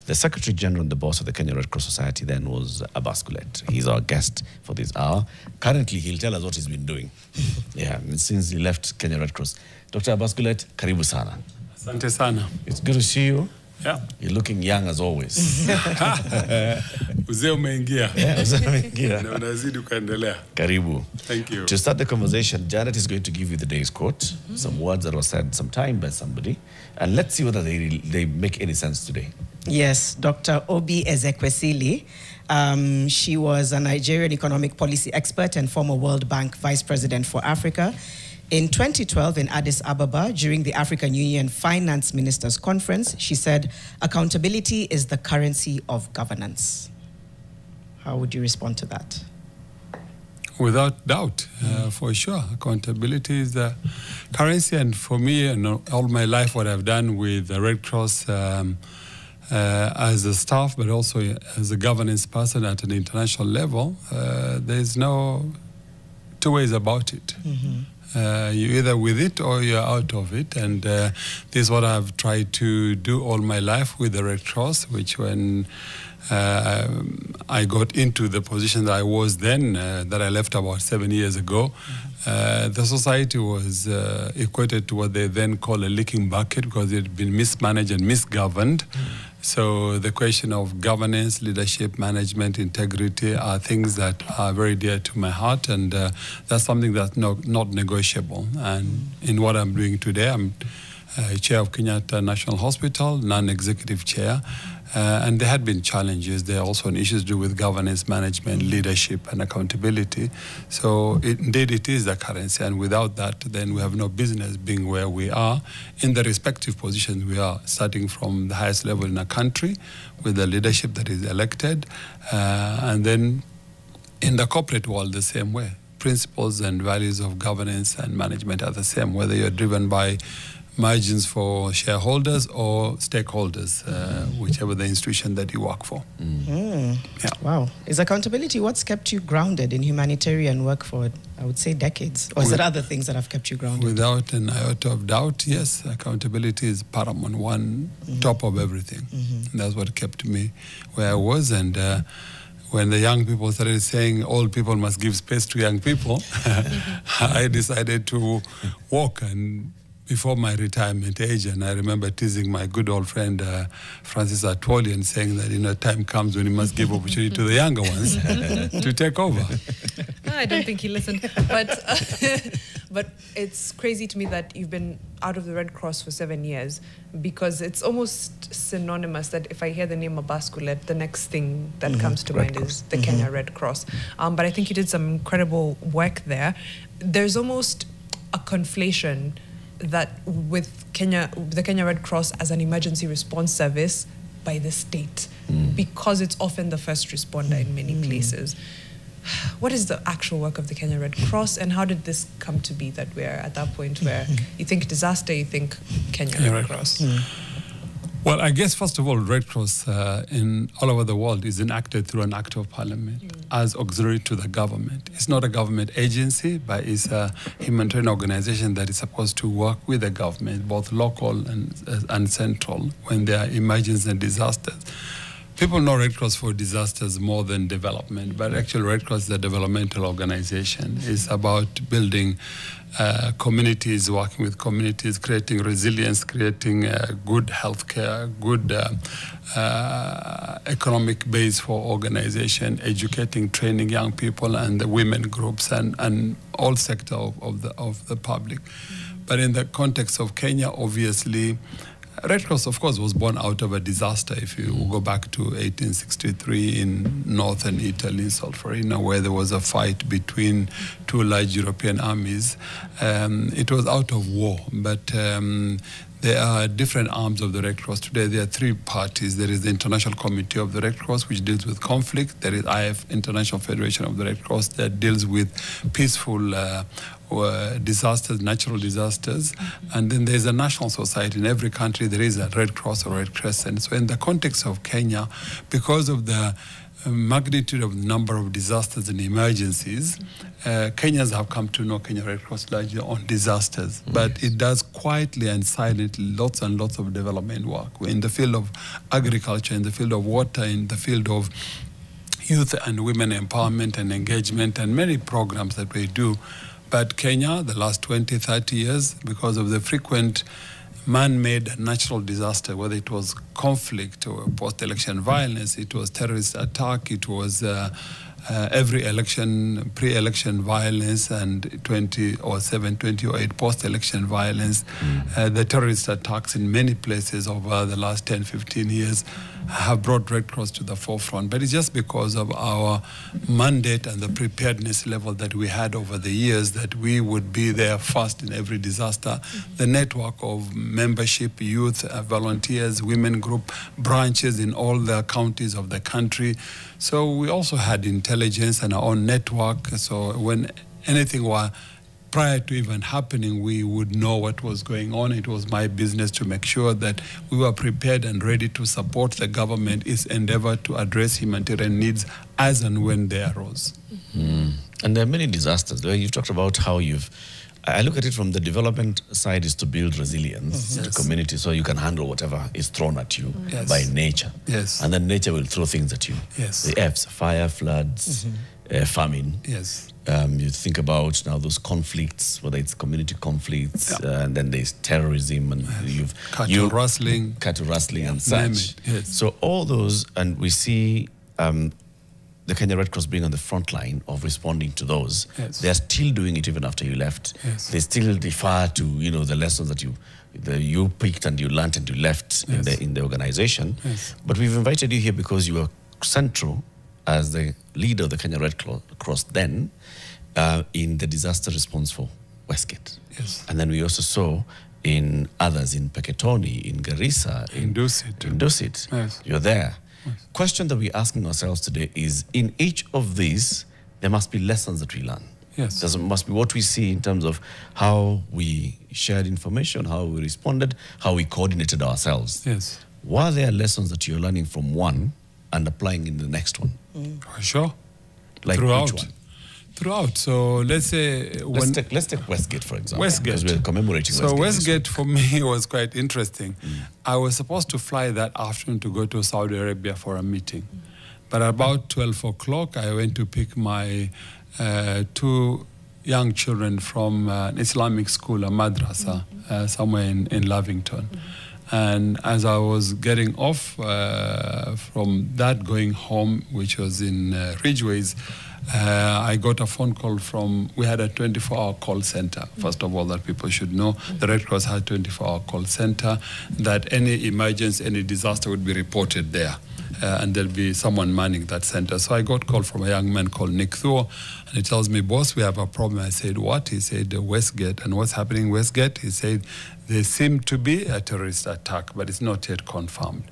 The Secretary General and the boss of the Kenya Red Cross Society then was Abbas Gullet. He's our guest for this hour. Currently, he'll tell us what he's been doing. Yeah, since he left Kenya Red Cross. Dr. Abbas Gullet, karibu sana. Asante sana. It's good to see you. Yeah. You're looking young as always. Uzee umeingia. Yeah, uzee umeingia. Na unazidi kuendelea. Karibu. Thank you. To start the conversation, Janet is going to give you the day's quote, some words that were said some time by somebody, and let's see whether they make any sense today. Yes, Dr. Obi Ezekwesili. She was a Nigerian economic policy expert and former World Bank Vice President for Africa. In 2012, in Addis Ababa, during the African Union Finance Ministers Conference, she said, accountability is the currency of governance. How would you respond to that? Without doubt, for sure. Accountability is the currency. And for me, all my life, what I've done with the Red Cross as a staff, but also as a governance person at an international level, there's no two ways about it. You're either with it or you're out of it. And this is what I've tried to do all my life with the Red Cross, which when I got into the position that I was then, that I left about 7 years ago, the society was equated to what they then call a leaking bucket because it had been mismanaged and misgoverned. So the question of governance, leadership, management, integrity are things that are very dear to my heart, and that's something that's not negotiable. And in what I'm doing today, I'm chair of Kenyatta National Hospital, non-executive chair, and there had been challenges. There are also issues to do with governance, management, leadership, and accountability. So indeed, it is the currency, and without that, then we have no business being where we are in the respective positions we are, starting from the highest level in a country with the leadership that is elected, and then in the corporate world the same way. Principles and values of governance and management are the same, whether you're driven by margins for shareholders or stakeholders, whichever the institution that you work for. Yeah. Wow. Is accountability what's kept you grounded in humanitarian work for, I would say, decades? Or is it other things that have kept you grounded? Without an iota of doubt, yes, accountability is paramount, one top of everything. And that's what kept me where I was. And when the young people started saying old people must give space to young people, I decided to walk and before my retirement age, and I remember teasing my good old friend Francis Atwoli and saying that time comes when you must give opportunity to the younger ones to take over. I don't think he listened, but it's crazy to me that you've been out of the Red Cross for 7 years, because it's almost synonymous that if I hear the name Abbas Gullet, the next thing that comes to mind is the Kenya Red Cross. But I think you did some incredible work there. There's almost a conflation that with the Kenya Red Cross as an emergency response service by the state, because it's often the first responder in many places. What is the actual work of the Kenya Red Cross, and how did this come to be that we're at that point where you think disaster, you think Kenya Red Cross? Well, I guess, first of all, Red Cross in all over the world is enacted through an act of parliament as auxiliary to the government. It's not a government agency, but it's a humanitarian organization that is supposed to work with the government, both local and central, when there are emergencies and disasters. People know Red Cross for disasters more than development, but actually Red Cross is a developmental organization. It's about building communities, working with communities, creating resilience, creating good healthcare, good economic base for organization, educating, training young people and the women groups and all sector of the public. But in the context of Kenya, obviously, Red Cross, of course, was born out of a disaster. If you go back to 1863 in northern Italy, in Solferino, where there was a fight between two large European armies, it was out of war. But there are different arms of the Red Cross. Today, there are three parties. There is the International Committee of the Red Cross, which deals with conflict. There is IF, International Federation of the Red Cross, that deals with peaceful disasters, natural disasters. And then there's a national society. In every country, there is a Red Cross or Red Crescent. So in the context of Kenya, because of the magnitude of number of disasters and emergencies, Kenyans have come to know Kenya Red Cross largely on disasters, but it does quietly and silently lots and lots of development work in the field of agriculture, in the field of water, in the field of youth and women empowerment and engagement, and many programs that we do. But Kenya, the last 20, 30 years, because of the frequent man-made natural disaster, whether it was conflict or post-election violence, it was terrorist attack, it was every election, pre-election violence, and 2008 post-election violence, the terrorist attacks in many places over the last 10, 15 years have brought Red Cross to the forefront. But it's just because of our mandate and the preparedness level that we had over the years that we would be there first in every disaster. The network of membership, youth, volunteers, women group, branches in all the counties of the country. So we also had intelligence and our own network. So when anything were prior to even happening, we would know what was going on. It was my business to make sure that we were prepared and ready to support the government's endeavor to address humanitarian needs as and when they arose. And there are many disasters. You've talked about how I look at it from the development side is to build resilience to community so you can handle whatever is thrown at you by nature. Yes. And then nature will throw things at you. Yes. The F's, fire, floods, famine. Yes. You think about now those conflicts, whether it's community conflicts, and then there's terrorism, and cattle rustling, and such. Yes. So all those, and we see the Kenya Red Cross being on the front line of responding to those. Yes. They're still doing it even after you left. Yes. They still defer to the lessons that you picked and you learned and you left in the organization. Yes. But we've invited you here because you were central as the leader of the Kenya Red Cross then in the disaster response for Westgate. Yes. And then we also saw in others, in Peketoni, in Garissa, in Dusit. In Dusit. Yes. You're there. Yes. Question that we're asking ourselves today is, in each of these, there must be lessons that we learn. Yes. There must be what we see in terms of how we shared information, how we responded, how we coordinated ourselves. Yes. What are there lessons that you're learning from one and applying in the next one? For sure. Like Throughout. which one? Throughout. So let's say... Let's take Westgate, for example. Westgate. Because we're commemorating so Westgate. Westgate for me was quite interesting. I was supposed to fly that afternoon to go to Saudi Arabia for a meeting. But about 12 o'clock, I went to pick my two young children from an Islamic school, a madrasa, somewhere in Lavington. And as I was getting off from that going home, which was in Ridgeways, I got a phone call we had a 24-hour call center, first of all, that people should know. The Red Cross had a 24-hour call center, that any emergency, any disaster would be reported there. And there'll be someone manning that center. So I got a call from a young man called Nick Thuo, and he tells me, boss, we have a problem. I said, what? He said, Westgate. And what's happening in Westgate? He said, there seemed to be a terrorist attack, but it's not yet confirmed.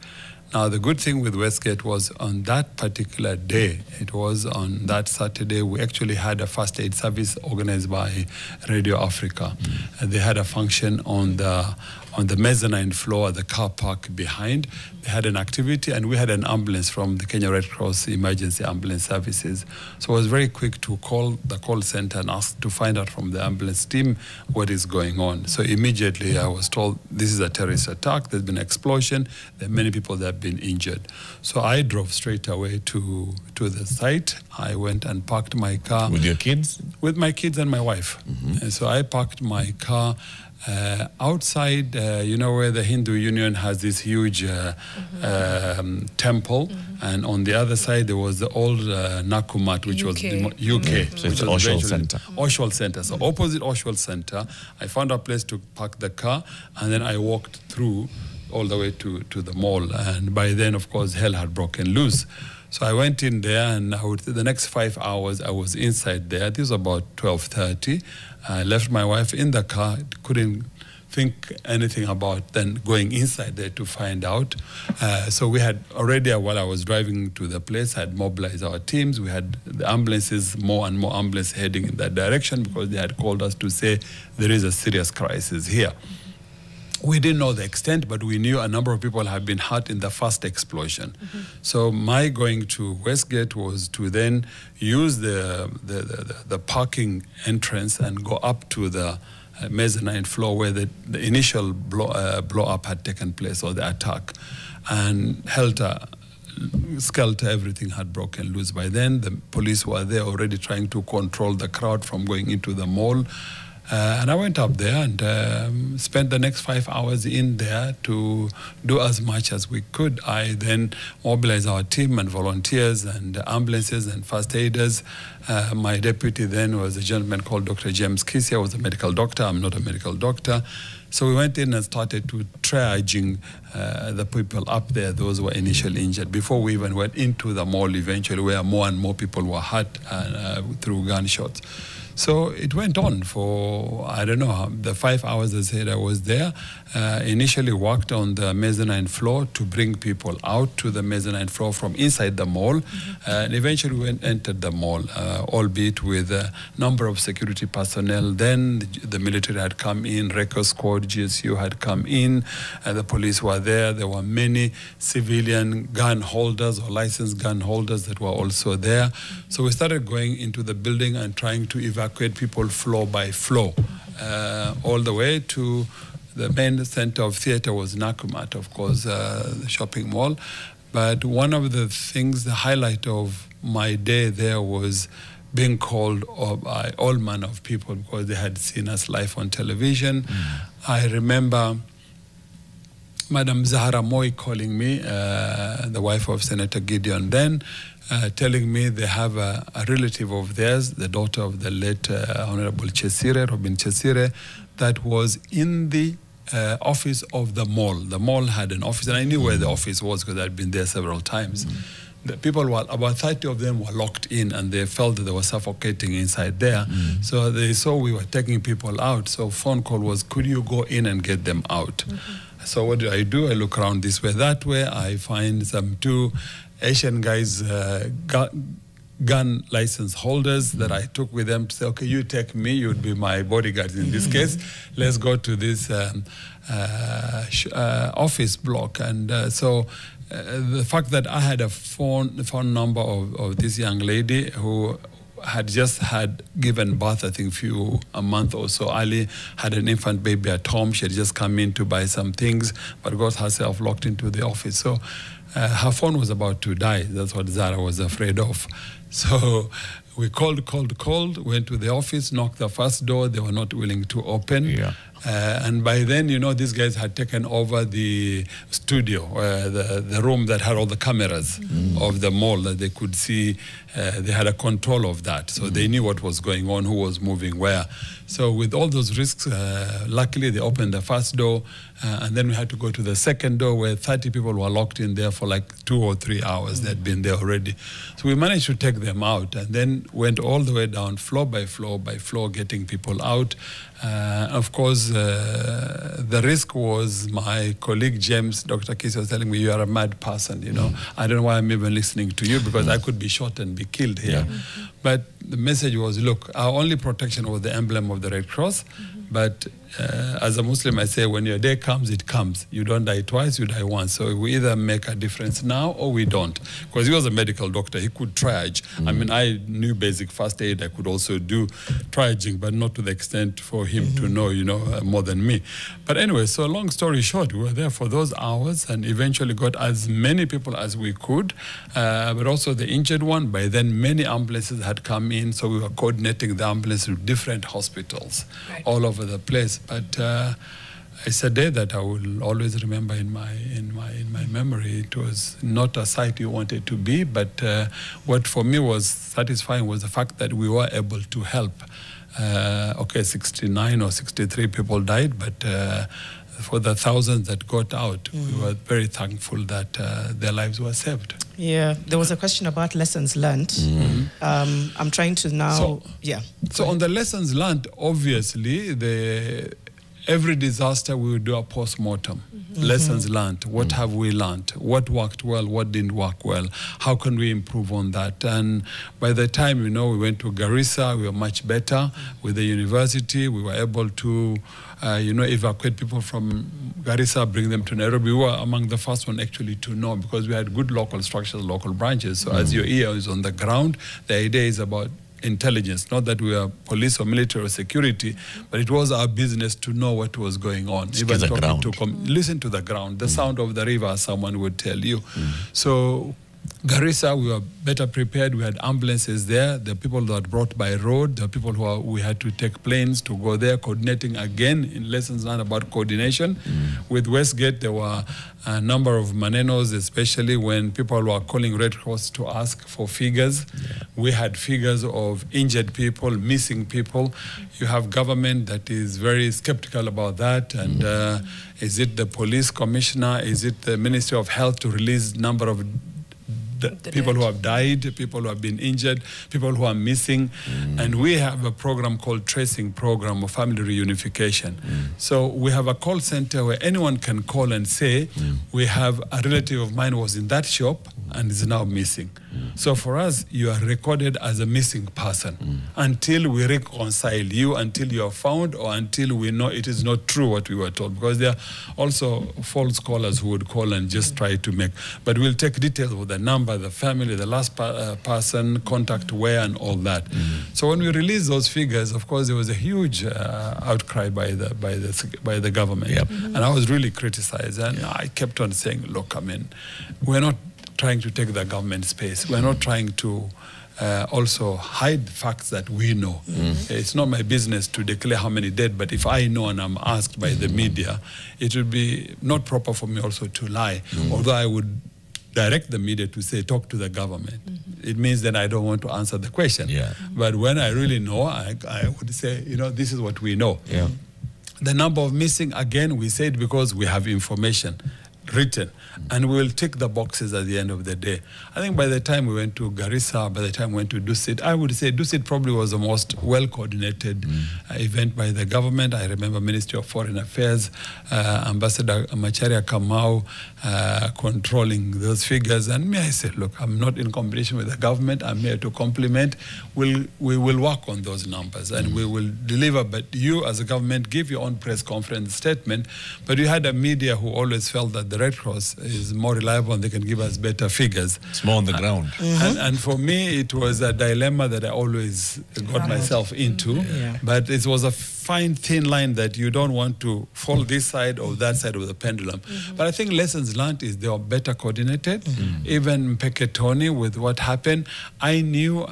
Now, the good thing with Westgate was on that particular day, it was on that Saturday, we actually had a first aid service organized by Radio Africa. And they had a function on the mezzanine floor, the car park behind. They had an activity, and we had an ambulance from the Kenya Red Cross Emergency Ambulance Services. So I was very quick to call the call center and ask to find out from the ambulance team what is going on. So immediately I was told, this is a terrorist attack, there's been an explosion, there are many people that have been injured. So I drove straight away to the site. I went and parked my car. With your kids? With my kids and my wife. And so I parked my car outside, where the Hindu Union has this huge temple, and on the other side there was the old Nakumat, which was the UK. So it's Oswald Center. Oswald Center. So opposite Oswald Center, I found a place to park the car, and then I walked through all the way to the mall. And by then, of course, hell had broken loose. So I went in there, and the next 5 hours I was inside there. This was about 12:30. I left my wife in the car, couldn't think anything about then going inside there to find out. So we had already, while I was driving to the place, had mobilized our teams. We had the ambulances, more and more ambulances heading in that direction, because they had called us to say there is a serious crisis here. we didn't know the extent, but we knew a number of people had been hurt in the first explosion. So my going to Westgate was to then use the parking entrance and go up to the mezzanine floor where the initial blow up had taken place, or the attack, and skelter, everything had broken loose. By then, the police were there already trying to control the crowd from going into the mall. And I went up there and spent the next 5 hours in there to do as much as we could. I then mobilized our team and volunteers and ambulances and first aiders. My deputy then was a gentleman called Dr. James Kisia, was a medical doctor. I'm not a medical doctor. So we went in and started to triaging the people up there, those who were initially injured, before we even went into the mall eventually, where more and more people were hurt through gunshots. So it went on for, I don't know, the 5 hours I said I was there. Initially worked on the mezzanine floor to bring people out to the mezzanine floor from inside the mall. And eventually we entered the mall, albeit with a number of security personnel. Then the military had come in, record squad, GSU had come in, and the police were there. There were many civilian gun holders or licensed gun holders that were also there. So we started going into the building and trying to evacuate people floor by floor, all the way to the main center of theater was Nakumatt, of course, the shopping mall. But one of the things, the highlight of my day there was being called by all manner of people because they had seen us live on television. I remember Madam Zahra Moi calling me, the wife of Senator Gideon then, telling me they have a relative of theirs, the daughter of the late Honorable Chesire, Robin Chesire, that was in the office of the mall. The mall had an office, and I knew where the office was because I'd been there several times. The people were, about 30 of them were locked in, and they felt that they were suffocating inside there. So they saw we were taking people out. So phone call was, could you go in and get them out? So what do? I look around this way, that way. I find some two Asian guys, gun license holders that I took with them to say, okay, you take me, you'd be my bodyguards in this case. Let's go to this office block. And so the fact that I had a phone number of this young lady who had just given birth, I think a month or so early, had an infant baby at home. She had just come in to buy some things, but got herself locked into the office. So her phone was about to die. That's what Zara was afraid of. So we called, went to the office, knocked the first door. They were not willing to open. And by then, you know, these guys had taken over the studio, the room that had all the cameras of the mall that they could see. They had a control of that. So they knew what was going on, who was moving where. So with all those risks, luckily they opened the first door, and then we had to go to the second door where 30 people were locked in there for like 2 or 3 hours. They'd been there already. So we managed to take them out, and then went all the way down floor by floor by floor, getting people out. Of course, the risk was my colleague James, Dr. Kisi, was telling me, you are a mad person, you know. I don't know why I'm even listening to you, because I could be shot and be killed here. But the message was, look, our only protection was the emblem of the Red Cross. But as a Muslim, I say, when your day comes, it comes. You don't die twice, you die once. So we either make a difference now or we don't. Because he was a medical doctor, he could triage. I mean, I knew basic first aid. I could also do triaging, but not to the extent for him to know, you know, more than me. But anyway, so long story short, we were there for those hours and eventually got as many people as we could, but also the injured one. By then, many ambulances had come in, so we were coordinating the ambulance with different hospitals all over the place. But it's a day that I will always remember in my memory. It was not a sight you wanted to be, but what for me was satisfying was the fact that we were able to help. Okay, 69 or 63 people died, but for the thousands that got out, we were very thankful that their lives were saved. Yeah, there was a question about lessons learned. I'm trying to now, So on the lessons learned, obviously, every disaster we would do a post-mortem. Lessons learned. What have we learned? What worked well? What didn't work well? How can we improve on that? And by the time, we went to Garissa, we were much better with the university. We were able to, evacuate people from Garissa, bring them to Nairobi. We were among the first one actually to know, because we had good local structures, local branches. So as your ear is on the ground, the idea is about intelligence, not that we are police or military or security, but it was our business to know what was going on. Even talking to listen to the ground, the sound of the river, someone would tell you. So Garissa, we were better prepared. We had ambulances there. The people that were brought by road, the people we had to take planes to go there, coordinating again in lessons learned about coordination. With Westgate, there were a number of manenos, especially when people were calling Red Cross to ask for figures. We had figures of injured people, missing people. You have government that is very skeptical about that. And is it the police commissioner? Is it the Ministry of Health to release number of people who have died, people who have been injured, people who are missing. And we have a program called Tracing Program of Family Reunification. So we have a call center where anyone can call and say, we have a relative of mine was in that shop and is now missing. So for us, you are recorded as a missing person until we reconcile you, until you are found, or until we know it is not true what we were told. Because there are also false callers who would call and just try to make. But we'll take details of the number, the family, the last person, contact where, and all that. So when we released those figures, of course, there was a huge outcry by the government. And I was really criticized. And I kept on saying, look, I mean, we're not trying to take the government space. We're not trying to also hide facts that we know. It's not my business to declare how many dead, but if I know and I'm asked by the media, it would be not proper for me also to lie. Although I would direct the media to say, talk to the government. It means that I don't want to answer the question. But when I really know, I would say, this is what we know. The number of missing, again, we said because we have information written, and we will tick the boxes at the end of the day. I think by the time we went to Garissa, by the time we went to Dusit, I would say Dusit probably was the most well-coordinated event by the government. I remember Ministry of Foreign Affairs, Ambassador Macharia Kamau controlling those figures. And me, I said, look, I'm not in competition with the government. I'm here to complement. We will work on those numbers and we will deliver. But you, as a government, give your own press conference statement. But you had a media who always felt that the Red Cross is more reliable and they can give us better figures. It's more on the ground. And for me, it was a dilemma that I always got myself into. But it was a fine, thin line that you don't want to fall this side or that side of the pendulum. But I think lessons learned is they are better coordinated. Even Peketoni, with what happened, I knew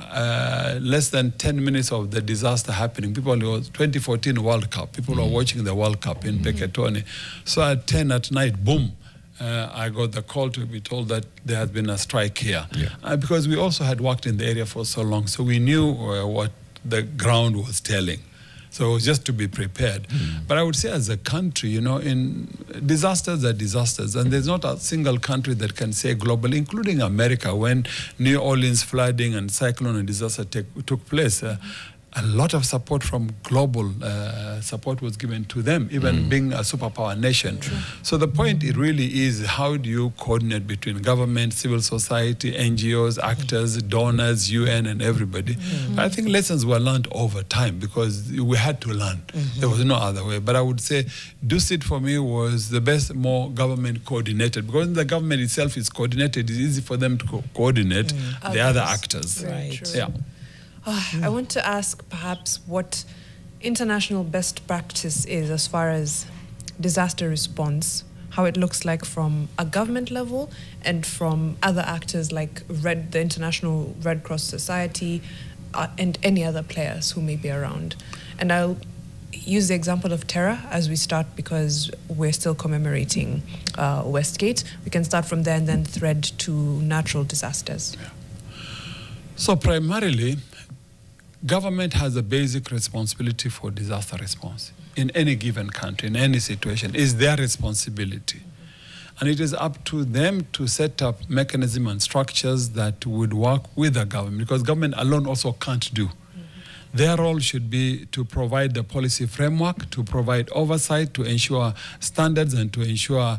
less than 10 minutes of the disaster happening. People, it was 2014 World Cup. People were watching the World Cup in Peketoni. So at 10 at night, boom, I got the call to be told that there had been a strike here. Because we also had worked in the area for so long, so we knew what the ground was telling. So it was just to be prepared. But I would say as a country, in disasters are disasters. And there's not a single country that can say globally, including America, when New Orleans flooding and cyclone and disaster took place. A lot of support from global support was given to them, even being a superpower nation. So the point it really is, how do you coordinate between government, civil society, NGOs, actors, donors, UN, and everybody? I think lessons were learned over time because we had to learn. There was no other way. But I would say Dusit for me was the best, more government coordinated. Because the government itself is coordinated, it's easy for them to coordinate the other actors. I want to ask perhaps what international best practice is as far as disaster response, how it looks like from a government level and from other actors like the International Red Cross Society and any other players who may be around. And I'll use the example of terror as we start because we're still commemorating Westgate. We can start from there and then thread to natural disasters. So primarily, government has a basic responsibility for disaster response in any given country, in any situation. It's their responsibility. And it is up to them to set up mechanisms and structures that would work with the government, because government alone also can't do. Their role should be to provide the policy framework, to provide oversight, to ensure standards, and to ensure,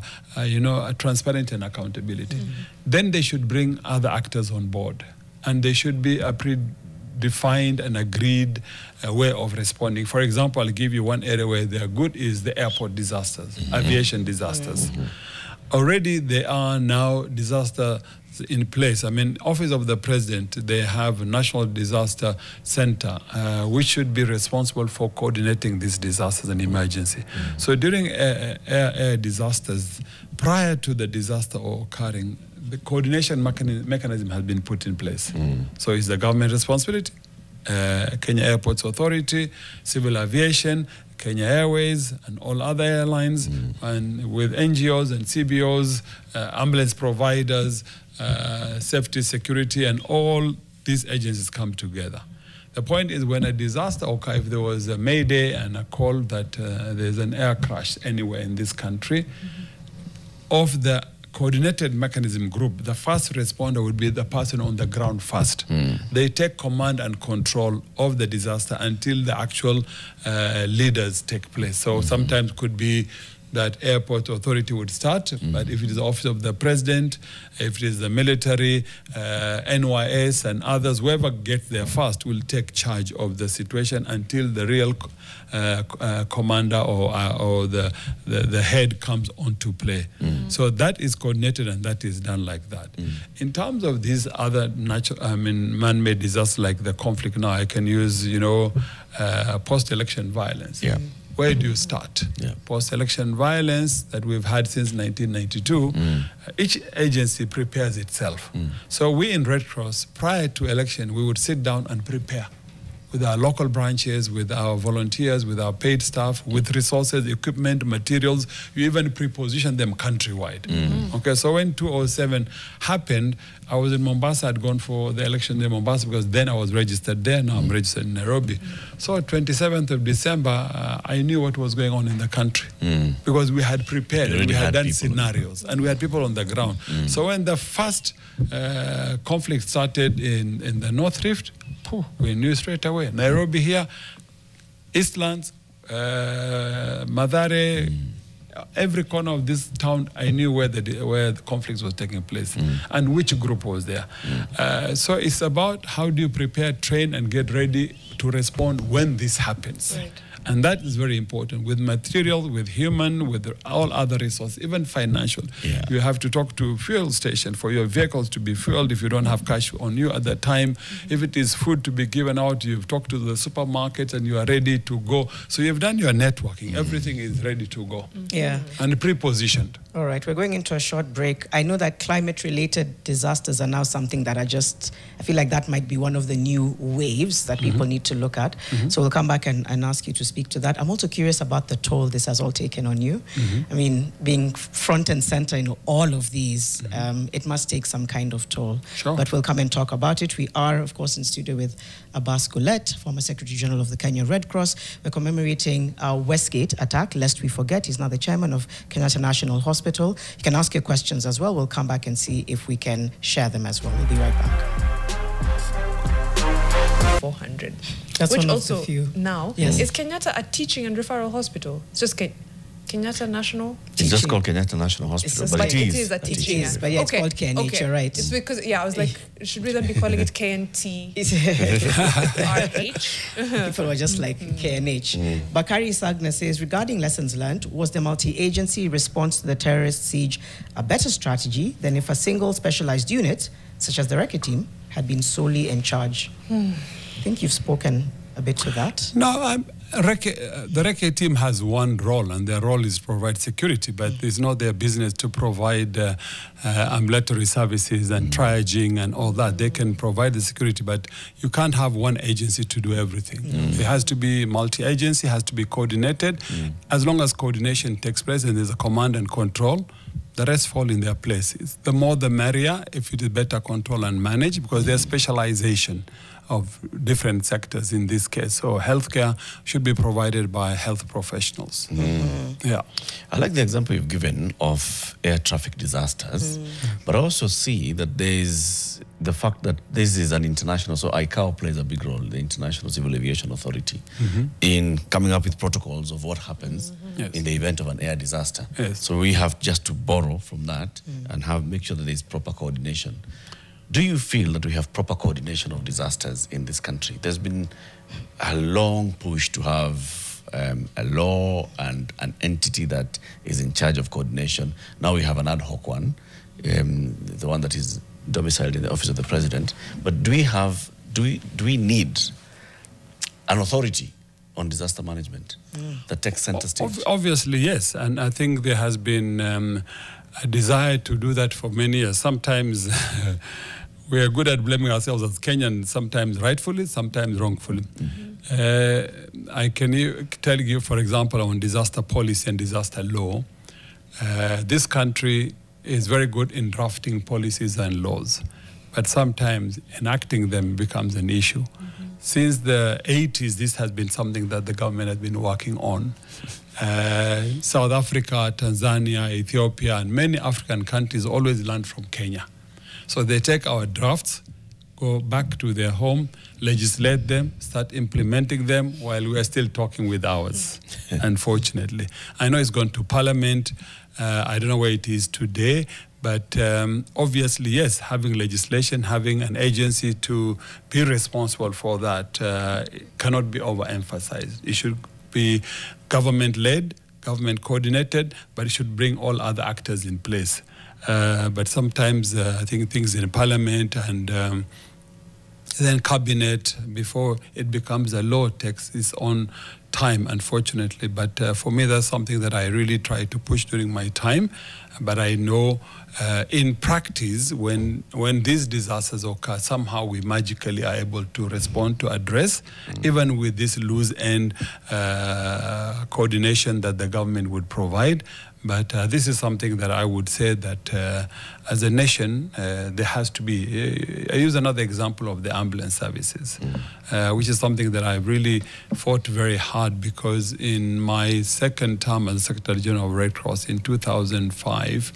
transparency and accountability. Then they should bring other actors on board, and they should be a predefined and agreed way of responding. For example, I'll give you one area where they are good is the airport disasters, aviation disasters. Already there are now disasters in place. I mean, Office of the President, they have a National Disaster Center, which should be responsible for coordinating these disasters and emergency. So during air disasters, prior to the disaster occurring, the coordination mechanism has been put in place. So it's the government responsibility, Kenya Airports Authority, Civil Aviation, Kenya Airways, and all other airlines, and with NGOs and CBOs, ambulance providers, safety, security, and all these agencies come together. The point is, when a disaster occurs, if there was a mayday and a call that there's an air crash anywhere in this country, of the coordinated mechanism group, the first responder would be the person on the ground first. They take command and control of the disaster until the actual leaders take place. So sometimes could be that airport authority would start, but if it is the Office of the President, if it is the military, NYS and others, whoever gets there first will take charge of the situation until the real commander or the head comes onto play. So that is coordinated and that is done like that. In terms of these other man-made disasters like the conflict now, I can use, post-election violence. Where do you start? Post-election violence that we've had since 1992, each agency prepares itself. So we in Red Cross, prior to election, we would sit down and prepare with our local branches, with our volunteers, with our paid staff, with resources, equipment, materials. You even pre-position them countrywide. Okay, so when 2007 happened, I was in Mombasa. I'd gone for the election in Mombasa because then I was registered there. Now I'm registered in Nairobi. So 27th of December, I knew what was going on in the country because we had prepared and we had done scenarios and we had people on the ground. So when the first conflict started in the North Rift, we knew straight away. Nairobi here, Eastlands, Mathare, every corner of this town, I knew where the conflict was taking place and which group was there. So it's about how do you prepare, train, and get ready to respond when this happens. And that is very important with material, with human, with all other resources, even financial. You have to talk to fuel station for your vehicles to be fueled if you don't have cash on you at that time. If it is food to be given out, you've talked to the supermarkets and you are ready to go. So you've done your networking. Everything is ready to go. And pre-positioned. All right, we're going into a short break. I know that climate-related disasters are now something that I feel like that might be one of the new waves that people need to look at. So we'll come back and ask you to speak to that. I'm also curious about the toll this has all taken on you. I mean, being front and center in all of these, it must take some kind of toll. But we'll come and talk about it. We are, of course, in studio with Abbas Gullet, former Secretary General of the Kenya Red Cross. We're commemorating our Westgate attack, lest we forget. He's now the chairman of Kenyatta National Hospital. You can ask your questions as well. We'll come back and see if we can share them as well. We'll be right back. 400. That's which one also of the few. Now is Kenyatta a teaching and referral hospital? It's just Kenyatta National. It's just called Kenyatta National Hospital, but it is a teaching. But yeah, it's called KNH. You're right. It's because I was like, should we then be calling it KNT? RH? People were just like KNH. Bakari Sagna says, regarding lessons learned, was the multi-agency response to the terrorist siege a better strategy than if a single specialized unit, such as the Recce team, had been solely in charge? I think you've spoken a bit to that. No, the Recce team has one role, and their role is to provide security, but it's not their business to provide ambulatory services and triaging and all that. They can provide the security, but you can't have one agency to do everything. It has to be multi-agency, has to be coordinated. As long as coordination takes place and there's a command and control, the rest fall in their places. The more the merrier, if it is better control and manage, because there's specialization of different sectors in this case. So healthcare should be provided by health professionals. I like the example you've given of air traffic disasters, but I also see that there's the fact that this is an international, so ICAO plays a big role, the International Civil Aviation Authority, in coming up with protocols of what happens in the event of an air disaster. Yes. So we have just to borrow from that and make sure that there is proper coordination. Do you feel that we have proper coordination of disasters in this country? There's been a long push to have a law and an entity that is in charge of coordination. Now we have an ad hoc one, the one that is domiciled in the office of the president. But do we need an authority on disaster management that takes center stage? Obviously, yes. And I think there has been a desire to do that for many years. Sometimes we are good at blaming ourselves as Kenyans, sometimes rightfully, sometimes wrongfully. I can tell you, for example, on disaster policy and disaster law, this country is very good in drafting policies and laws, but sometimes enacting them becomes an issue. Since the 80s, this has been something that the government has been working on. South Africa, Tanzania, Ethiopia, and many African countries always learn from Kenya. So they take our drafts, go back to their home, legislate them, start implementing them while we are still talking with ours, unfortunately. I know it's gone to Parliament. I don't know where it is today, but obviously, yes, having legislation, having an agency to be responsible for that cannot be overemphasized. It should be government-led, government-coordinated, but it should bring all other actors in place. But sometimes I think things in Parliament and then cabinet, before it becomes a law, takes its own time, unfortunately. But for me, that's something that I really try to push during my time. But I know in practice, when these disasters occur, somehow we magically are able to respond, to address, even with this loose end coordination that the government would provide. But this is something that I would say that as a nation, there has to be. I use another example of the ambulance services, which is something that I really fought very hard, because in my second term as Secretary General of Red Cross in 2005,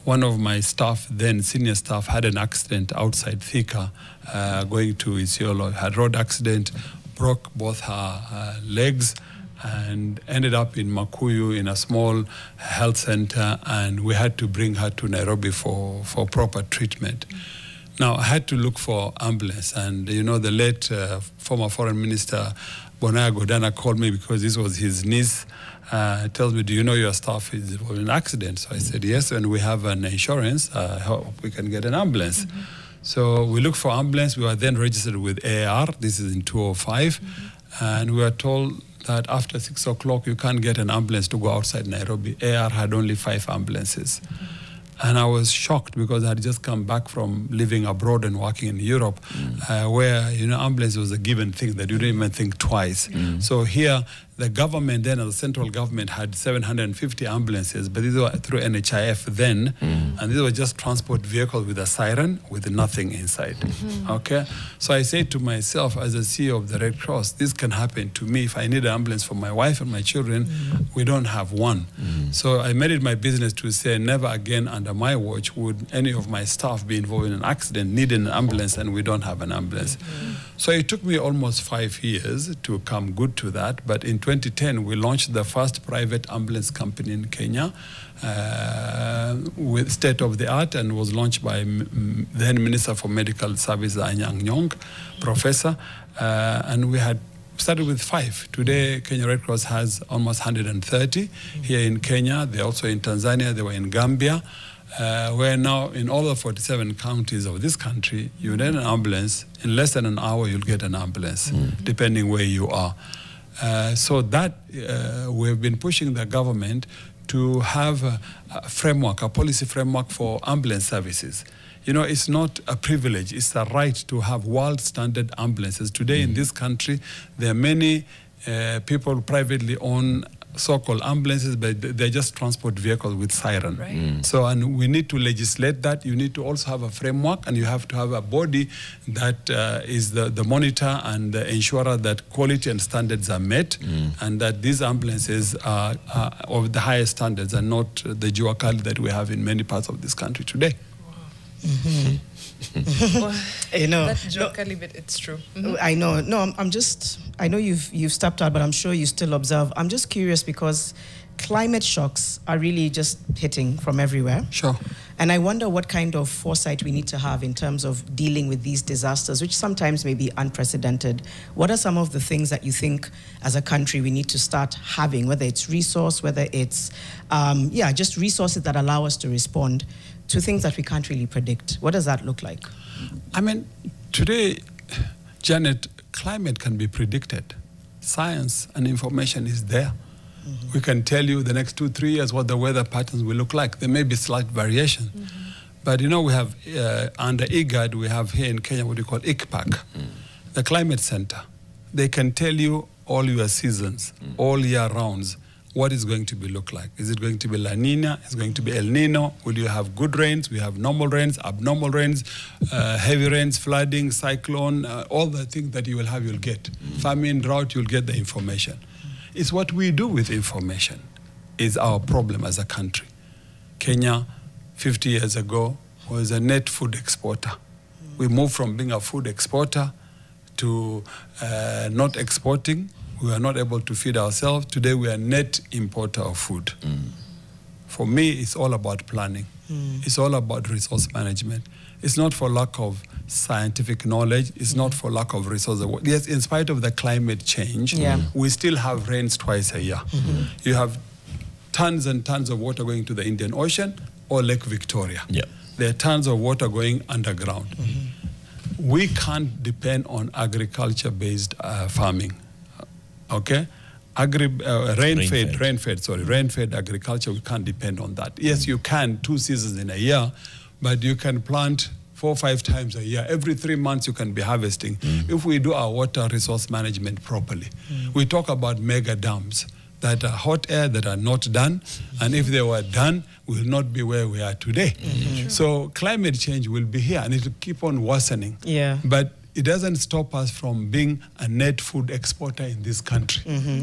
one of my staff, then senior staff, had an accident outside Thika going to Isiolo. Had road accident, broke both her legs, and ended up in Makuyu in a small health center, and we had to bring her to Nairobi for proper treatment. Now, I had to look for ambulance, and you know, the late former foreign minister, Bonaya Godana, called me because this was his niece. Tells me, do you know your staff is involved in an accident? So I said, yes, and we have an insurance. I hope we can get an ambulance. So we looked for ambulance. We were then registered with AAR. This is in 2005. And we were told that after 6 o'clock, you can't get an ambulance to go outside Nairobi. AR had only 5 ambulances. And I was shocked because I had just come back from living abroad and working in Europe, where, you know, ambulance was a given thing that you didn't even think twice. So here, the government then, the central government, had 750 ambulances, but these were through NHIF then, and these were just transport vehicles with a siren with nothing inside. Okay? So I say to myself, as a CEO of the Red Cross, this can happen to me. If I need an ambulance for my wife and my children, we don't have one. So I made it my business to say, never again under my watch would any of my staff be involved in an accident, need an ambulance, and we don't have an ambulance. So it took me almost 5 years to come good to that, but in 2010, we launched the first private ambulance company in Kenya with state-of-the-art, and was launched by then Minister for Medical Services, Anyang' Nyong, Professor, and we had started with 5. Today, Kenya Red Cross has almost 130 here in Kenya. They're also in Tanzania. They were in Gambia. Where now in all the 47 counties of this country, you need an ambulance. In less than an hour, you'll get an ambulance, depending where you are. So that we've been pushing the government to have a framework, a policy framework for ambulance services. You know, it's not a privilege, it's a right to have world standard ambulances. Today in this country, there are many people privately own so-called ambulances, but they're just transport vehicles with siren. Right. So, and we need to legislate that. You need to also have a framework, and you have to have a body that is the monitor and the ensurer that quality and standards are met, and that these ambulances are of the highest standards and not the juakali that we have in many parts of this country today. Well, You know, that joke, I'll leave it. It's true. I know. No, I'm just. I know you've stepped out, but I'm sure you still observe. I'm just curious because climate shocks are really just hitting from everywhere. Sure. And I wonder what kind of foresight we need to have in terms of dealing with these disasters, which sometimes may be unprecedented. What are some of the things that you think as a country we need to start having, whether it's resource, whether it's, just resources that allow us to respond to things that we can't really predict? What does that look like? I mean, today, Janet, climate can be predicted. Science and information is there. We can tell you the next 2-3 years what the weather patterns will look like. There may be slight variation. But you know, we have, under IGAD, we have here in Kenya what we call ICPAC, the climate center. They can tell you all your seasons, all year rounds, what is going to be look like. Is it going to be La Nina? Is it going to be El Nino? Will you have good rains? We have normal rains, abnormal rains, heavy rains, flooding, cyclone, all the things that you will have, you'll get. Famine, drought, you'll get the information. It's what we do with information is our problem as a country. Kenya, 50 years ago, was a net food exporter. We moved from being a food exporter to not exporting. We were not able to feed ourselves. Today, we are a net importer of food. For me, it's all about planning. It's all about resource management. It's not for lack of scientific knowledge. It's not for lack of resources. Yes, in spite of the climate change, we still have rains twice a year. You have tons and tons of water going to the Indian Ocean or Lake Victoria. There are tons of water going underground. We can't depend on agriculture-based farming. Okay? Rain-fed agriculture, we can't depend on that. Yes, you can 2 seasons in a year, but you can plant 4 or 5 times a year. Every 3 months you can be harvesting if we do our water resource management properly. We talk about mega dams that are hot air that are not done, and if they were done, we will not be where we are today. So climate change will be here and it will keep on worsening. But it doesn't stop us from being a net food exporter in this country.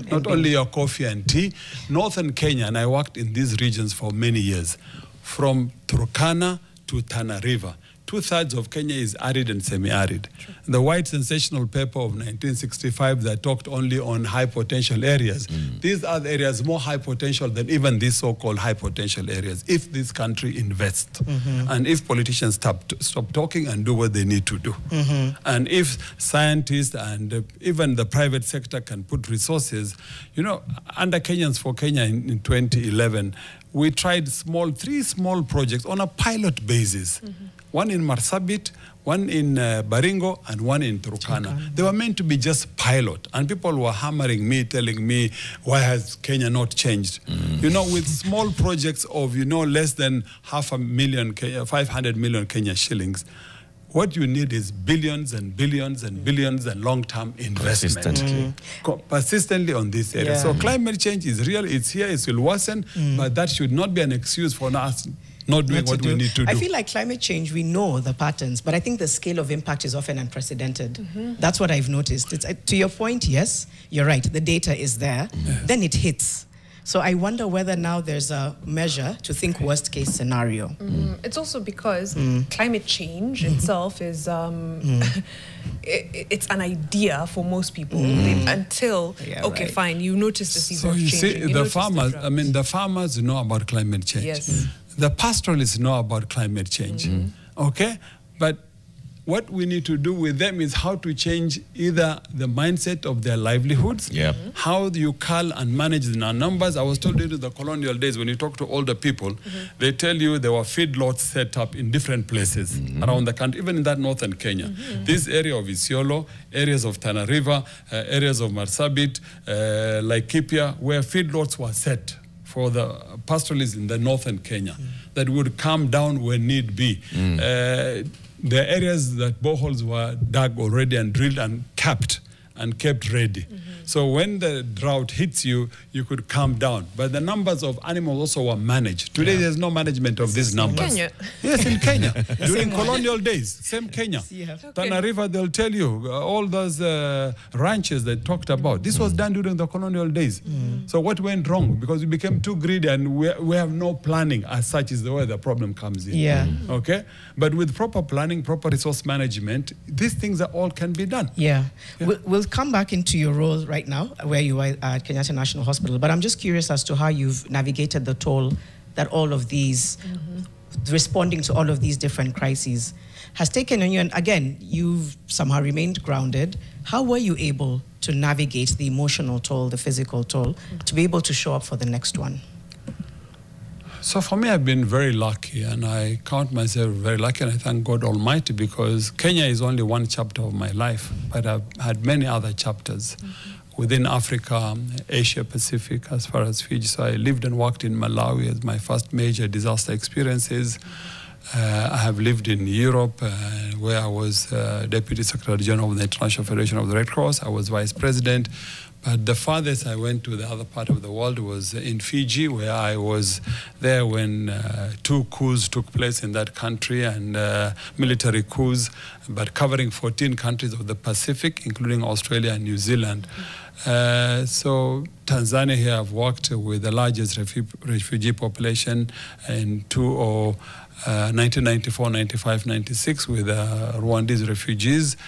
Not only your coffee and tea. Northern Kenya, and I worked in these regions for many years, from Turkana to Tana River. 2/3 of Kenya is arid and semi-arid. The white sensational paper of 1965 that talked only on high potential areas. These are the areas more high potential than even these so-called high potential areas if this country invests. And if politicians stop talking and do what they need to do. And if scientists and even the private sector can put resources, you know, under Kenyans for Kenya in 2011, we tried 3 small projects on a pilot basis. One in Marsabit, one in Baringo, and one in Turkana. They were meant to be just pilot. And people were hammering me, telling me, why has Kenya not changed? You know, with small projects of, you know, less than 500 million Kenya shillings, what you need is billions and billions and billions and long-term investment. Persistently on this area. So climate change is real, it's here, it will worsen, but that should not be an excuse for us not doing what we need to do. I feel like climate change, we know the patterns, but I think the scale of impact is often unprecedented. That's what I've noticed. It's, to your point, yes, you're right, the data is there, then it hits. So I wonder whether now there's a measure to think worst case scenario. It's also because climate change itself is, it's an idea for most people until, fine, you notice the seasons changing. So you see, the farmers, the farmers know about climate change. The pastoralists know about climate change, okay? But what we need to do with them is how to change either the mindset of their livelihoods, how you cull and manage the numbers. I was told during the colonial days, when you talk to older people, they tell you there were feedlots set up in different places around the country, even in that northern Kenya. This area of Isiolo, areas of Tana River, areas of Marsabit, Laikipia, where feedlots were set for the pastoralists in the northern Kenya that would come down when need be. The areas that boreholes were dug already and drilled and capped, and kept ready. So when the drought hits you, you could calm down. But the numbers of animals also were managed. Today, there's no management of these numbers. Kenya. Yes, in Kenya. During colonial days, same Kenya. Yeah. Tana River, they'll tell you, all those ranches they talked about. This was done during the colonial days. So what went wrong? Because we became too greedy and we have no planning as such is the way the problem comes in. Yeah. Okay? But with proper planning, proper resource management, these things are all can be done. Yeah. We'll come back into your role right now, where you are at Kenyatta National Hospital. But I'm just curious as to how you've navigated the toll that all of these, responding to all of these different crises, has taken on you. And again, you've somehow remained grounded. How were you able to navigate the emotional toll, the physical toll, to be able to show up for the next one? So for me, I've been very lucky, and I count myself very lucky, and I thank God Almighty, because Kenya is only one chapter of my life, but I've had many other chapters within Africa, Asia Pacific, as far as Fiji. So I lived and worked in Malawi as my first major disaster experiences. I have lived in Europe, where I was Deputy Secretary General of the International Federation of the Red Cross. I was Vice President. But the farthest I went to the other part of the world was in Fiji, where I was there when 2 coups took place in that country, and military coups, but covering 14 countries of the Pacific, including Australia and New Zealand. So Tanzania here, I've worked with the largest refugee population in 1994, 95, 96 with Rwandese refugees.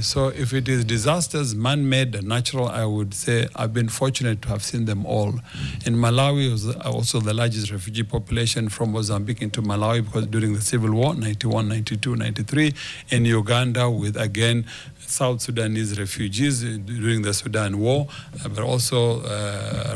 So if it is disasters, man-made and natural, I would say I've been fortunate to have seen them all. In Malawi, it was also the largest refugee population from Mozambique into Malawi, because during the civil war, 91, 92, 93. In Uganda, with, again, South Sudanese refugees during the Sudan war, but also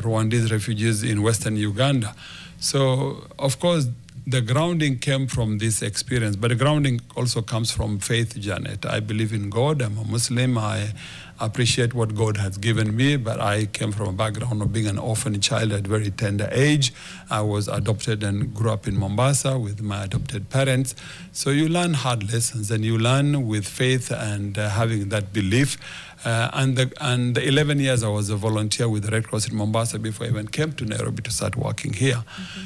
Rwandese refugees in Western Uganda. So, of course, the grounding came from this experience, but the grounding also comes from faith, Janet. I believe in God. I'm a Muslim. I appreciate what God has given me, but I came from a background of being an orphan child at a very tender age. I was adopted and grew up in Mombasa with my adopted parents. So you learn hard lessons, and you learn with faith and having that belief. And the 11 years I was a volunteer with the Red Cross in Mombasa before I even came to Nairobi to start working here.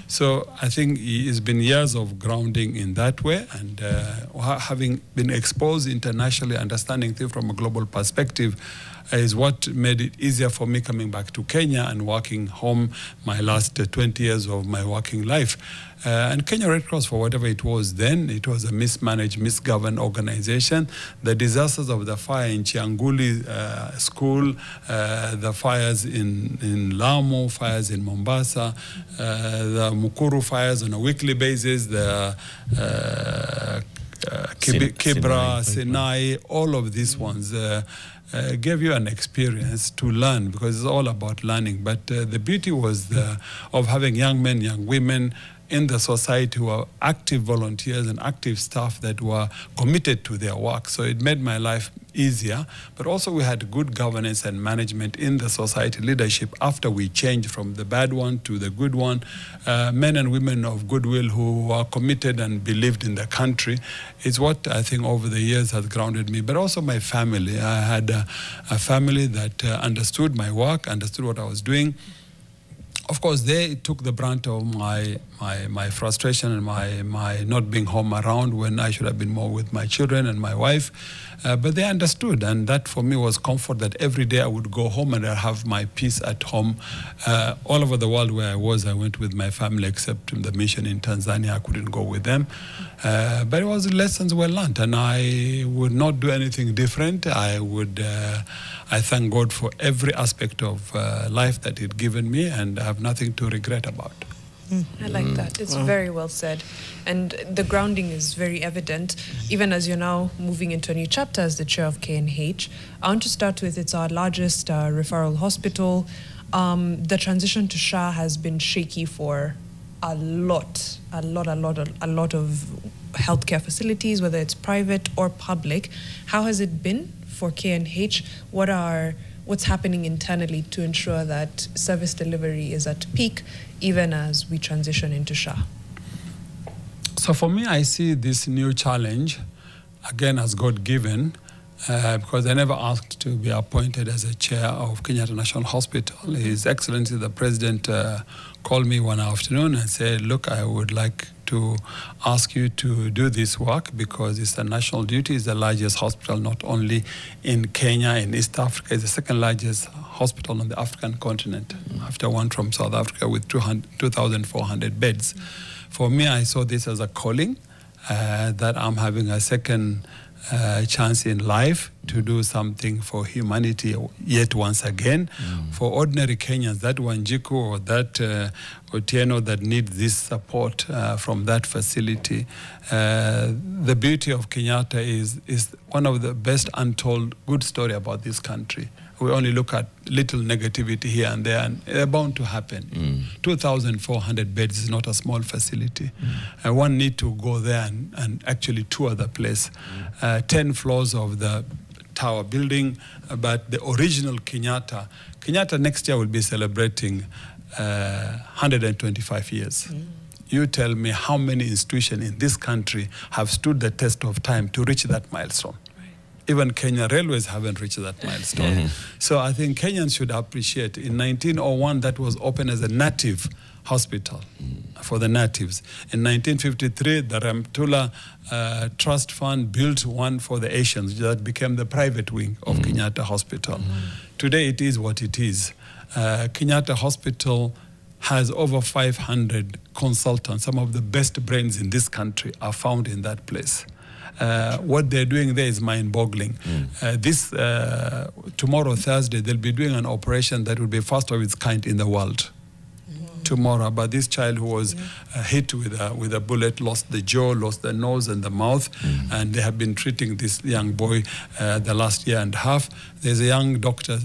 So I think it's been years of grounding in that way, and having been exposed internationally, understanding things from a global perspective is what made it easier for me coming back to Kenya and working home my last 20 years of my working life. And Kenya Red Cross, for whatever it was then, it was a mismanaged, misgoverned organization. The disasters of the fire in Chianguli school, the fires in Lamu, fires in Mombasa, the Mukuru fires on a weekly basis, the Kibra, Sinai, all of these ones gave you an experience to learn, because it's all about learning. But the beauty was of having young men, young women in the society who are active volunteers and active staff that were committed to their work. So it made my life easier, but also we had good governance and management in the society leadership after we changed from the bad one to the good one. Men and women of goodwill who are committed and believed in the country is what I think over the years has grounded me, but also my family. I had a family that understood my work, understood what I was doing. Of course, they took the brunt of my frustration and my not being home around when I should have been more with my children and my wife. But they understood, and that for me was comfort, that every day I would go home and I'd have my peace at home. All over the world where I went with my family, except the mission in Tanzania. I couldn't go with them. But it was lessons well learned, and I would not do anything different. I thank God for every aspect of life that He'd given me, and I have nothing to regret about. I like that. It's very well said. And the grounding is very evident, even as you're now moving into a new chapter as the chair of KNH. I want to start with, it's our largest referral hospital. The transition to SHA has been shaky for a lot of healthcare facilities, whether it's private or public. How has it been for KNH? What's happening internally to ensure that service delivery is at peak, even as we transition into SHA? So for me, I see this new challenge, again, as God-given, because I never asked to be appointed as a chair of Kenyatta National Hospital. His Excellency the President called me one afternoon and said, look, I would like to ask you to do this work because it's a national duty. It's the largest hospital not only in Kenya, in East Africa. It's the second largest hospital on the African continent, after one from South Africa with 2,400 beds. For me, I saw this as a calling, that I'm having a second chance in life to do something for humanity yet once again. For ordinary Kenyans, that Wanjiku or that Otieno that need this support from that facility. The beauty of Kenyatta is one of the best untold good story about this country. We only look at little negativity here and there, and they're bound to happen. 2,400 beds is not a small facility. One need to go there and actually tour the place. 10 floors of the tower building, but the original Kenyatta next year will be celebrating 125 years. You tell me how many institutions in this country have stood the test of time to reach that milestone. Even Kenya Railways haven't reached that milestone. So I think Kenyans should appreciate. In 1901, that was opened as a native hospital for the natives. In 1953, the Ramtula Trust Fund built one for the Asians that became the private wing of Kenyatta Hospital. Today, it is what it is. Kenyatta Hospital has over 500 consultants. Some of the best brains in this country are found in that place. What they're doing there is mind-boggling. Tomorrow, Thursday, they'll be doing an operation that will be first of its kind in the world. Tomorrow, but this child who was hit with a bullet lost the jaw, lost the nose and the mouth, and they have been treating this young boy the last year and a half. There's a young doctor,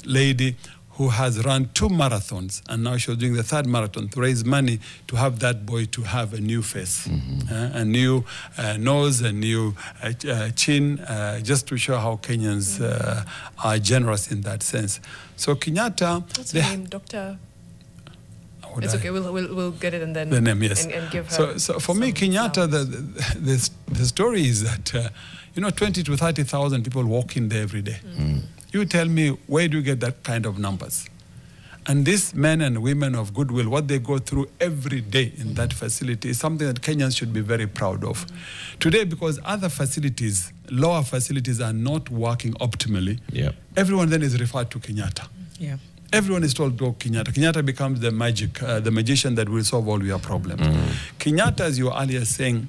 lady, who has run 2 marathons, and now she's doing the 3rd marathon to raise money to have that boy to have a new face, a new nose, a new chin, just to show how Kenyans are generous in that sense. So Kenyatta... What's her name, Dr.? It's okay, we'll get it and then... The name, yes. And give her... So for me, Kenyatta, the story is that, 20 to 30,000 people walk in there every day. You tell me, where do you get that kind of numbers? And these men and women of goodwill, what they go through every day in that facility is something that Kenyans should be very proud of. Today, because other facilities, lower facilities, are not working optimally, everyone then is referred to Kenyatta. Everyone is told, go Kenyatta. Kenyatta becomes the magician that will solve all your problems. Kenyatta, as you were earlier saying,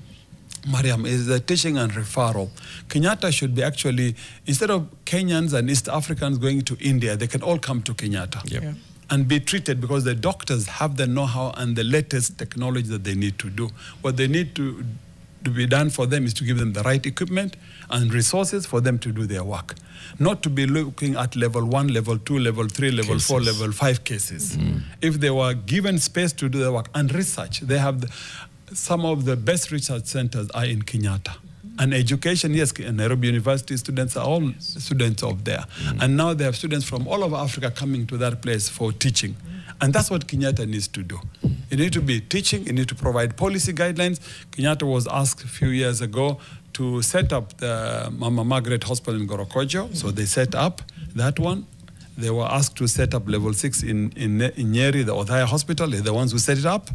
Mariam, is the teaching and referral. Kenyatta should be actually, instead of Kenyans and East Africans going to India, they can all come to Kenyatta and be treated, because the doctors have the know-how and the latest technology that they need to do. What they need to be done for them is to give them the right equipment and resources for them to do their work. Not to be looking at level 1, level 2, level 3, level 4, level 5 cases. If they were given space to do their work and research, they have some of the best research centers are in Kenyatta. And education, yes, Nairobi University students are all students of there. And now they have students from all over Africa coming to that place for teaching. And that's what Kenyatta needs to do. You need to be teaching, you need to provide policy guidelines. Kenyatta was asked a few years ago to set up the Mama Margaret Hospital in Gorokojo. So they set up that one. They were asked to set up level 6 in Nyeri, the Othaya Hospital. They're the ones who set it up.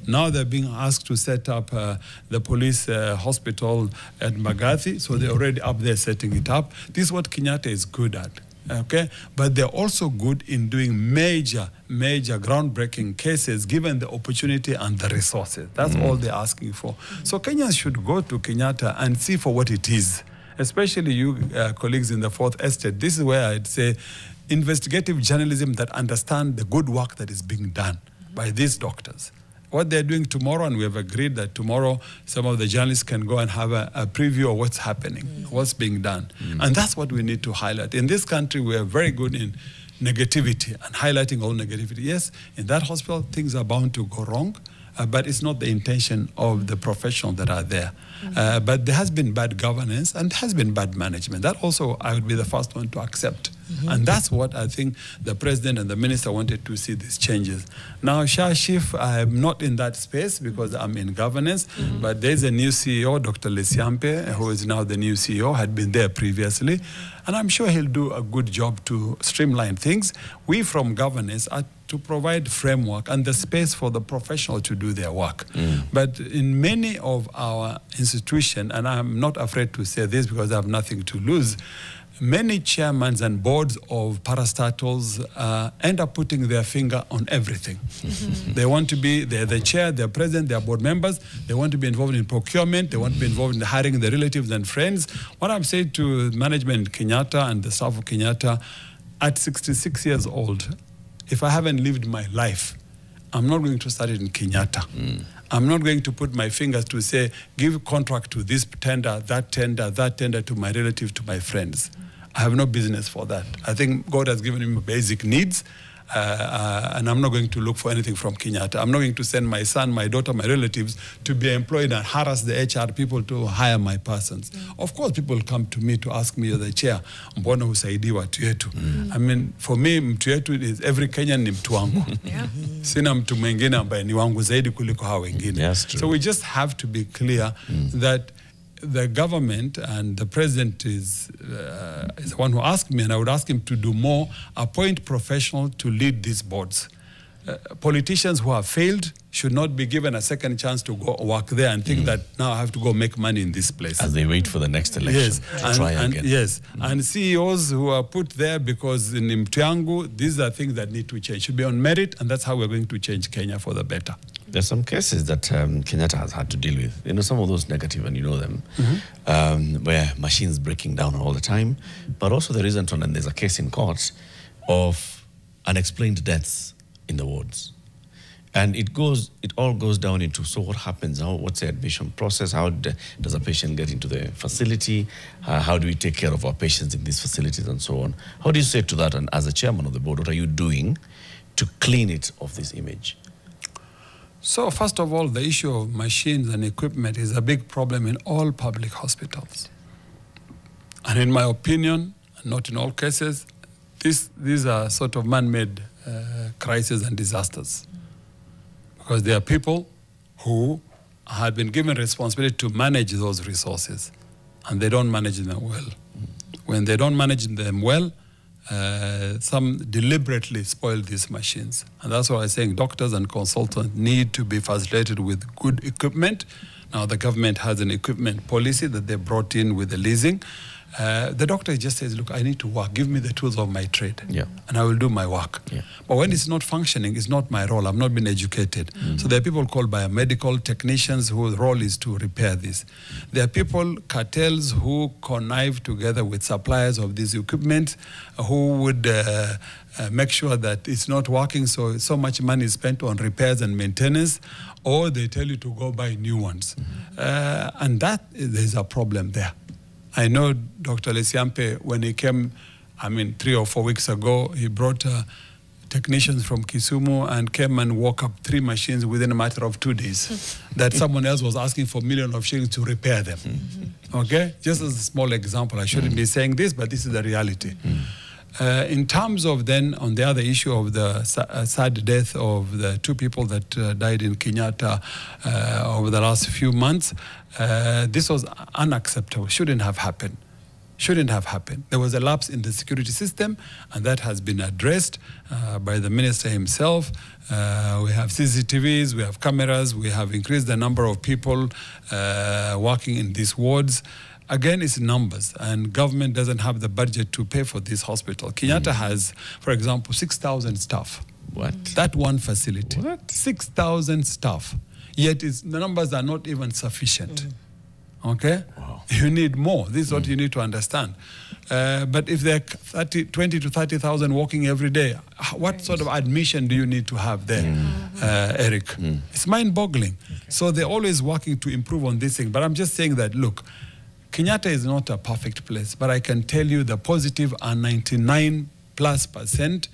Now they're being asked to set up the police hospital at Magathi. So they're already up there setting it up. This is what Kenyatta is good at. Okay, but they're also good in doing major groundbreaking cases, given the opportunity and the resources. That's all they're asking for. So Kenyans should go to Kenyatta and see for what it is. Especially you colleagues in the 4th Estate. This is where I'd say investigative journalism that understand the good work that is being done by these doctors. What they're doing tomorrow, and we have agreed that tomorrow some of the journalists can go and have a preview of what's happening, what's being done. And that's what we need to highlight. In this country, we are very good in negativity and highlighting all negativity. Yes, in that hospital, things are bound to go wrong. but it's not the intention of the professionals that are there. But there has been bad governance and has been bad management. That also I would be the first one to accept. And that's what I think the president and the minister wanted to see these changes. Now, Shashif, I'm not in that space because I'm in governance, but there's a new CEO, Dr. Lesiampe, who is now the new CEO, had been there previously, and I'm sure he'll do a good job to streamline things. We from governance are to provide framework and the space for the professional to do their work. But in many of our institutions, and I'm not afraid to say this because I have nothing to lose, many chairmen and boards of parastatals end up putting their finger on everything. They want to be, they're the chair, they're president, they're board members, they want to be involved in procurement, they want to be involved in hiring the relatives and friends. What I'm saying to management in Kenyatta and the staff of Kenyatta, at 66 years old, if I haven't lived my life, I'm not going to start it in Kenyatta. I'm not going to put my fingers to say, give contract to this tender, that tender to my relative, to my friends. I have no business for that. I think God has given me basic needs, and I'm not going to look for anything from Kenyatta. I'm not going to send my son, my daughter, my relatives to be employed and harass the HR people to hire my persons. Of course, people come to me to ask me, you're the chair, mbona husaidii watu yetu? I mean, for me, mtu yetu is every Kenyan ni mtu wangu. Sina mtu mwingine ambaye ni wangu zaidi kuliko hao wengine. So we just have to be clear that the government and the president is the one who asked me, and I would ask him to do more, appoint professionals to lead these boards. Politicians who have failed should not be given a second chance to go work there and think that now I have to go make money in this place. As they wait for the next election. Yes, and CEOs who are put there because in Mtiangu, these are things that need to change. Should be on merit, and that's how we're going to change Kenya for the better. There's some cases that Kenyatta has had to deal with. You know, some of those negative, and you know them, where machines breaking down all the time. But also there isn't one, and there's a case in court of unexplained deaths in the wards. And it all goes down into, so what happens? What's the admission process? How does a patient get into the facility? How do we take care of our patients in these facilities and so on? How do you say to that? And as a chairman of the board, what are you doing to clean it of this image? So first of all, the issue of machines and equipment is a big problem in all public hospitals. And in my opinion, not in all cases, these are sort of man-made crises and disasters. Because there are people who have been given responsibility to manage those resources, and they don't manage them well. When they don't manage them well, some deliberately spoil these machines. And that's why I'm saying doctors and consultants need to be facilitated with good equipment. Now the government has an equipment policy that they brought in with the leasing. The doctor just says, look, I need to work. Give me the tools of my trade, and I will do my work. But when it's not functioning, it's not my role. I've not been educated. So there are people called biomedical technicians whose role is to repair this. There are people, cartels, who connive together with suppliers of this equipment, who would make sure that it's not working, so much money is spent on repairs and maintenance, or they tell you to go buy new ones. And there's a problem there. I know Dr. Lesiampe, when he came, 3 or 4 weeks ago, he brought technicians from Kisumu and came and woke up 3 machines within a matter of 2 days that someone else was asking for millions of shillings to repair them. Okay? Just as a small example, I shouldn't be saying this, but this is the reality. In terms of then, on the other issue of the sad death of the 2 people that died in Kenyatta over the last few months, this was unacceptable. Shouldn't have happened. Shouldn't have happened. There was a lapse in the security system, and that has been addressed by the minister himself. We have CCTVs, we have cameras, we have increased the number of people working in these wards. Again, it's numbers, and government doesn't have the budget to pay for this hospital. Kenyatta has, for example, 6,000 staff. What? That one facility. What? 6,000 staff. Yet the numbers are not even sufficient. Okay? Wow. You need more. This is what you need to understand. But if there are 20 to 30,000 walking every day, what sort of admission do you need to have there, Eric? It's mind-boggling. So they're always working to improve on this thing. But I'm just saying that, look, Kenyatta is not a perfect place, but I can tell you the positive are 99+%.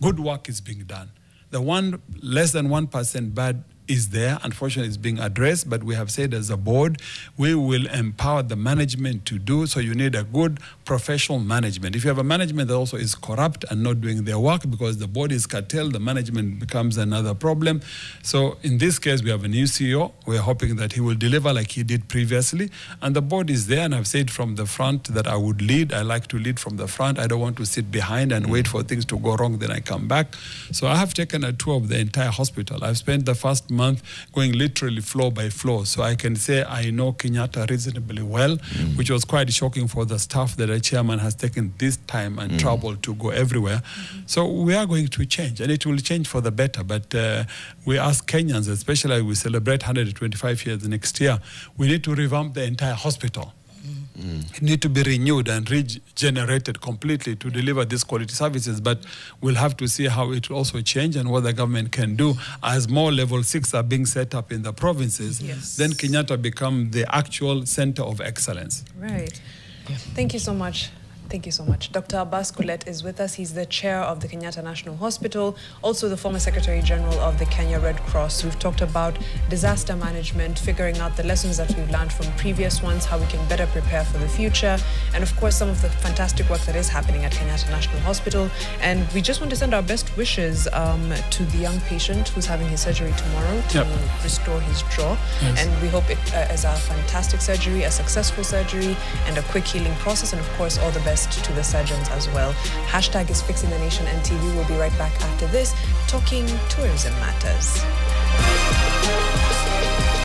Good work is being done. The one less than 1% bad is there. Unfortunately, it's being addressed, but we have said as a board, we will empower the management to do so. You need a good professional management. If you have a management that also is corrupt and not doing their work because the board is cartel, the management becomes another problem. So in this case, we have a new CEO. We're hoping that he will deliver like he did previously. And the board is there, and I've said from the front that I would lead. I like to lead from the front. I don't want to sit behind and wait for things to go wrong, then I come back. So I have taken a tour of the entire hospital. I've spent the first month going literally floor by floor. So I can say I know Kenyatta reasonably well, which was quite shocking for the staff that a chairman has taken this time and trouble to go everywhere. So we are going to change, and it will change for the better. But we ask Kenyans, especially we celebrate 125 years next year, we need to revamp the entire hospital. It needs to be renewed and regenerated completely to deliver these quality services. But we'll have to see how it will also change and what the government can do as more level 6 are being set up in the provinces. Yes. Then Kenyatta become the actual center of excellence. Right. Thank you so much. Thank you so much. Dr. Abbas Gullet is with us. He's the chair of the Kenyatta National Hospital, also the former Secretary General of the Kenya Red Cross. We've talked about disaster management, figuring out the lessons that we've learned from previous ones, how we can better prepare for the future, and of course some of the fantastic work that is happening at Kenyatta National Hospital. And we just want to send our best wishes to the young patient who's having his surgery tomorrow to restore his jaw. Yes. And we hope it is a fantastic surgery, a successful surgery, and a quick healing process. And of course, all the best to the surgeons as well. Hashtag is Fixing the Nation, and TV will be right back after this, talking tourism matters.